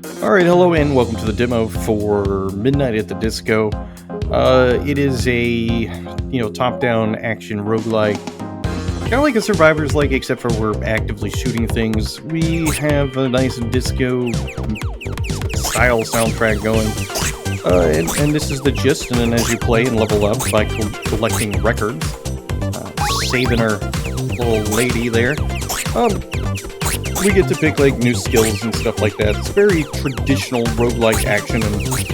Alright, hello and welcome to the demo for Midnight at the Disco. It is a, top-down action roguelike. Kind of like a Survivor's like, except for we're actively shooting things. We have a nice disco-style soundtrack going. And this is the gist, and then as you play and level up by collecting records, saving our little lady there, we get to pick like new skills and stuff like that. It's very traditional roguelike action, and it's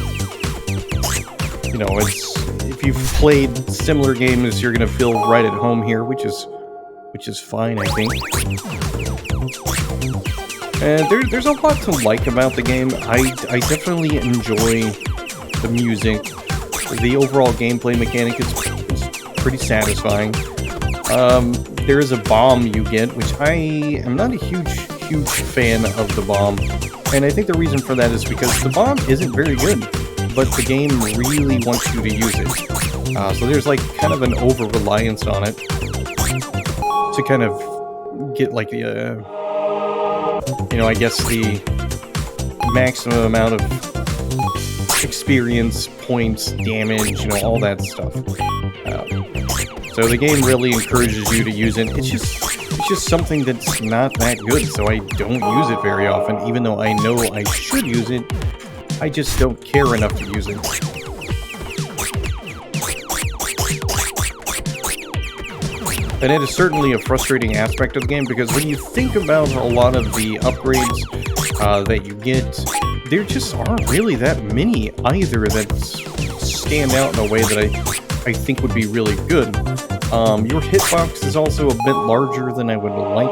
if you've played similar games, you're gonna feel right at home here, which is fine, I think. And there's a lot to like about the game. I definitely enjoy the music. The overall gameplay mechanic is pretty satisfying. There is a bomb you get, which I am not a huge fan of the bomb. And I think the reason for that is because the bomb isn't very good, but the game really wants you to use it. So there's like kind of an over-reliance on it to kind of get like the, I guess the maximum amount of experience, points, damage, all that stuff. So the game really encourages you to use it. It's just something that's not that good, so I don't use it very often, even though I know I should use it. I just don't care enough to use it. And it is certainly a frustrating aspect of the game, because when you think about a lot of the upgrades that you get, there just aren't really that many either that stand out in a way that I think would be really good. Your hitbox is also a bit larger than I would like.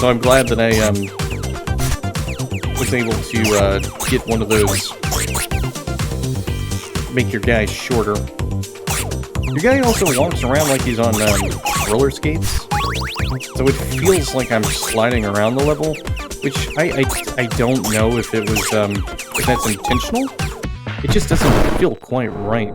So I'm glad that I was able to get one of those, make your guy shorter. Your guy also walks around like he's on roller skates, so it feels like I'm sliding around the level, which I don't know if it was if that's intentional. It just doesn't feel quite right.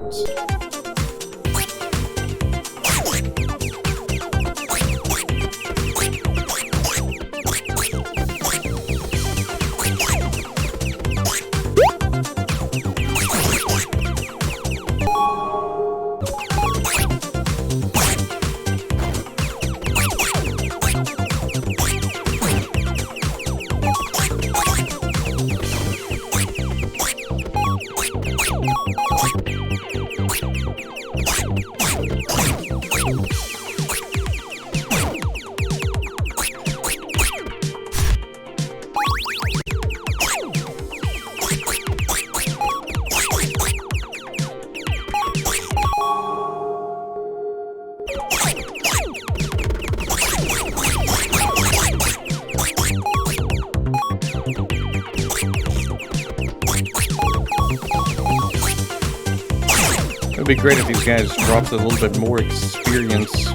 It'd be great if these guys dropped a little bit more experience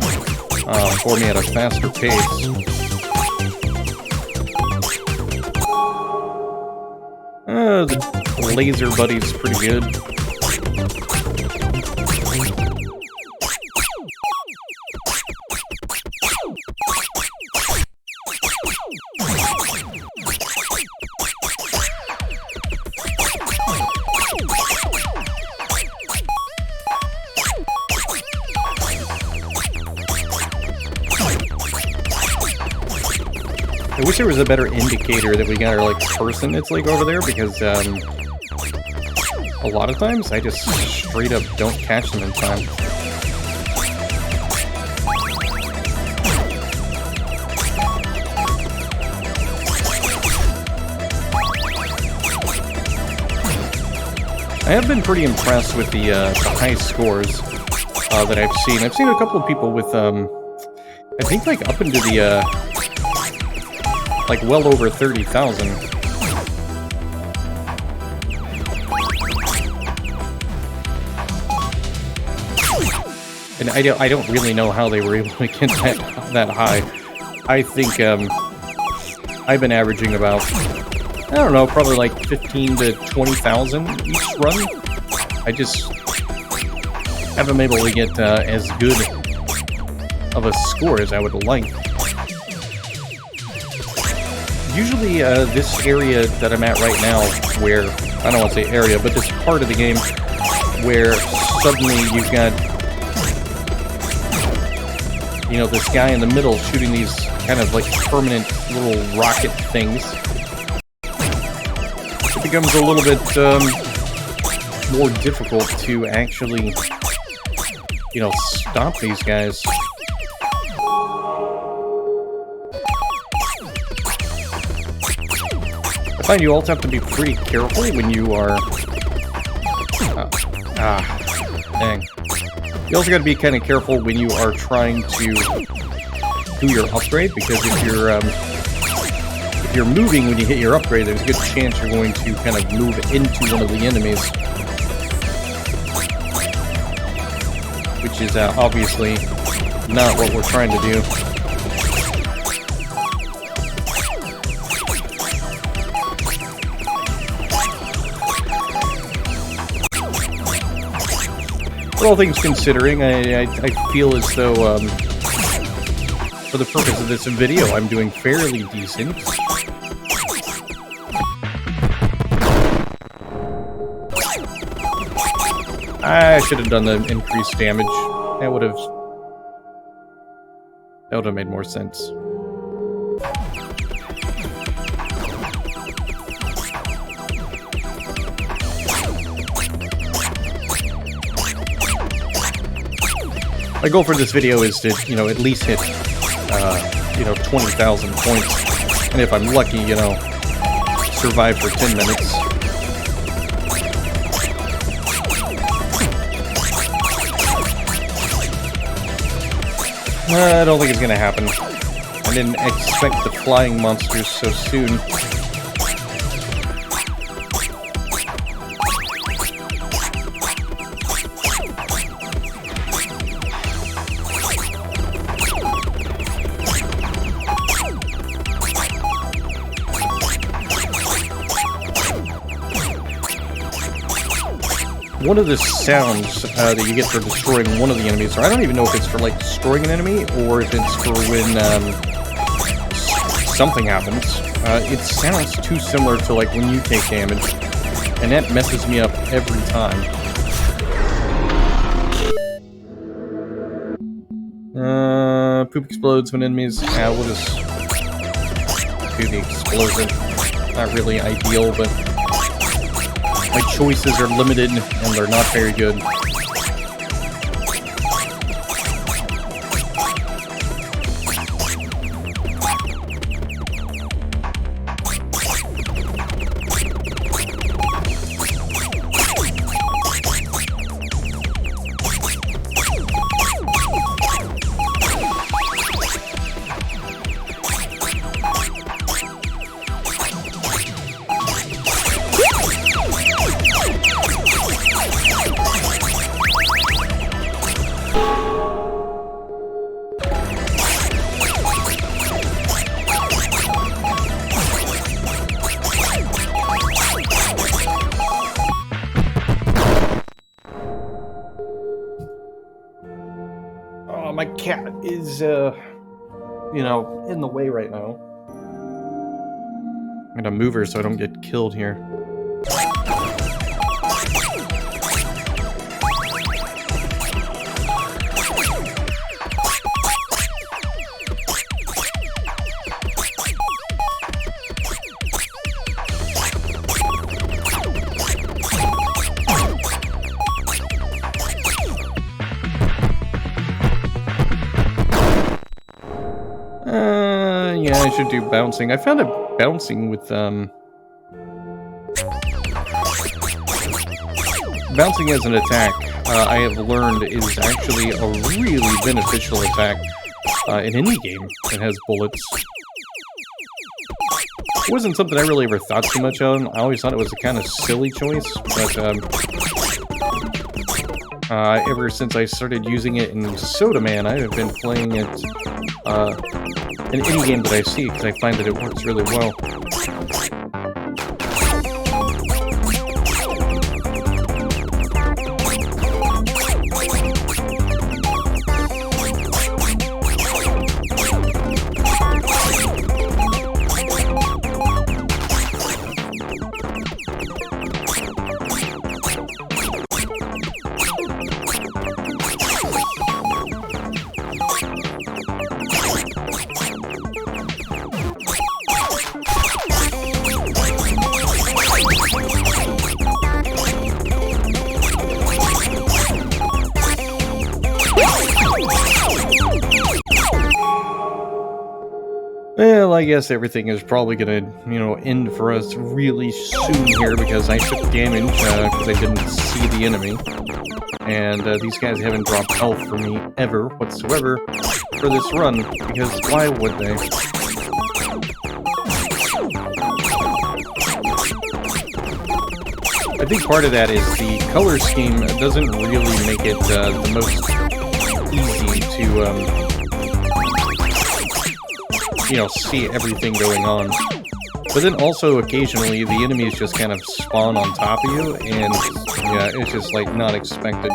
for me at a faster pace. The laser buddy's pretty good. I wish there was a better indicator that we got our person that's over there, because a lot of times I just straight up don't catch them in time. I have been pretty impressed with the high scores that I've seen. I've seen a couple of people with I think up into the well over 30,000. And I don't really know how they were able to get that high. I think I've been averaging about, I don't know, probably 15 to 20,000 each run. I just haven't been able to get as good of a score as I would like. Usually, this area that I'm at right now, where, I don't want to say area, but this part of the game where suddenly you've got, you know, this guy in the middle shooting these kind of like permanent little rocket things. It becomes a little bit more difficult to actually, you know, stop these guys. I find you also have to be pretty careful when you are... dang. You also got to be kind of careful when you are trying to do your upgrade, because if you're moving when you hit your upgrade, there's a good chance you're going to kind of move into one of the enemies. Which is obviously not what we're trying to do. All things considering, I feel as though, for the purpose of this video, I'm doing fairly decent. I should have done the increased damage. That would have made more sense. My goal for this video is to, you know, at least hit, you know, 20,000 points. And if I'm lucky, you know, survive for 10 minutes. I don't think it's gonna happen. I didn't expect the flying monsters so soon. One of the sounds that you get for destroying one of the enemies, or I don't even know if it's for like destroying an enemy or if it's for when something happens. It sounds too similar to like when you take damage, and that messes me up every time. Poop explodes when enemies. We'll just do the explosion. Not really ideal, but my choices are limited, and they're not very good. My cat is, you know, in the way right now. I'm gonna move her so I don't get killed here. Yeah, I should do bouncing. I found it bouncing with, bouncing as an attack, I have learned is actually a really beneficial attack in any game that has bullets. It wasn't something I really ever thought too much on. I always thought it was a kind of silly choice, but, ever since I started using it in Soda Man, I have been playing it, in any game that I see, because I find that it works really well. Well, I guess everything is probably gonna, end for us really soon here because I took damage because I didn't see the enemy. And these guys haven't dropped health for me ever whatsoever for this run, because why would they? I think part of that is the color scheme doesn't really make it the most easy to, see everything going on. But then also occasionally the enemies just kind of spawn on top of you, and yeah, it's just like not expected.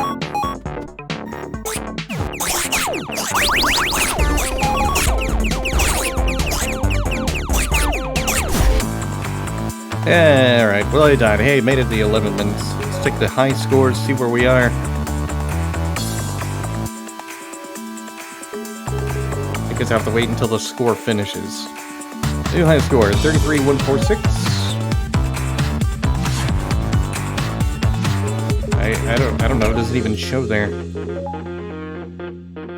Alright, well I died. Hey, made it the 11 minutes. Let's take the high scores, see where we are. I guess I have to wait until the score finishes. New high score, 33,146. I don't know, does it even show there?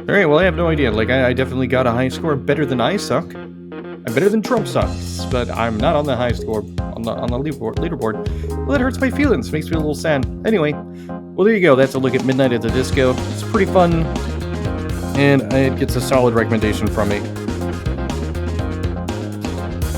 Alright, well I have no idea. Like, I definitely got a high score. Better than I suck. I'm better than Trump sucks, but I'm not on the high score on the leaderboard. Well, that hurts my feelings, makes me a little sad. Anyway, well there you go, that's a look at Midnight at the Disco. It's pretty fun, and it gets a solid recommendation from me.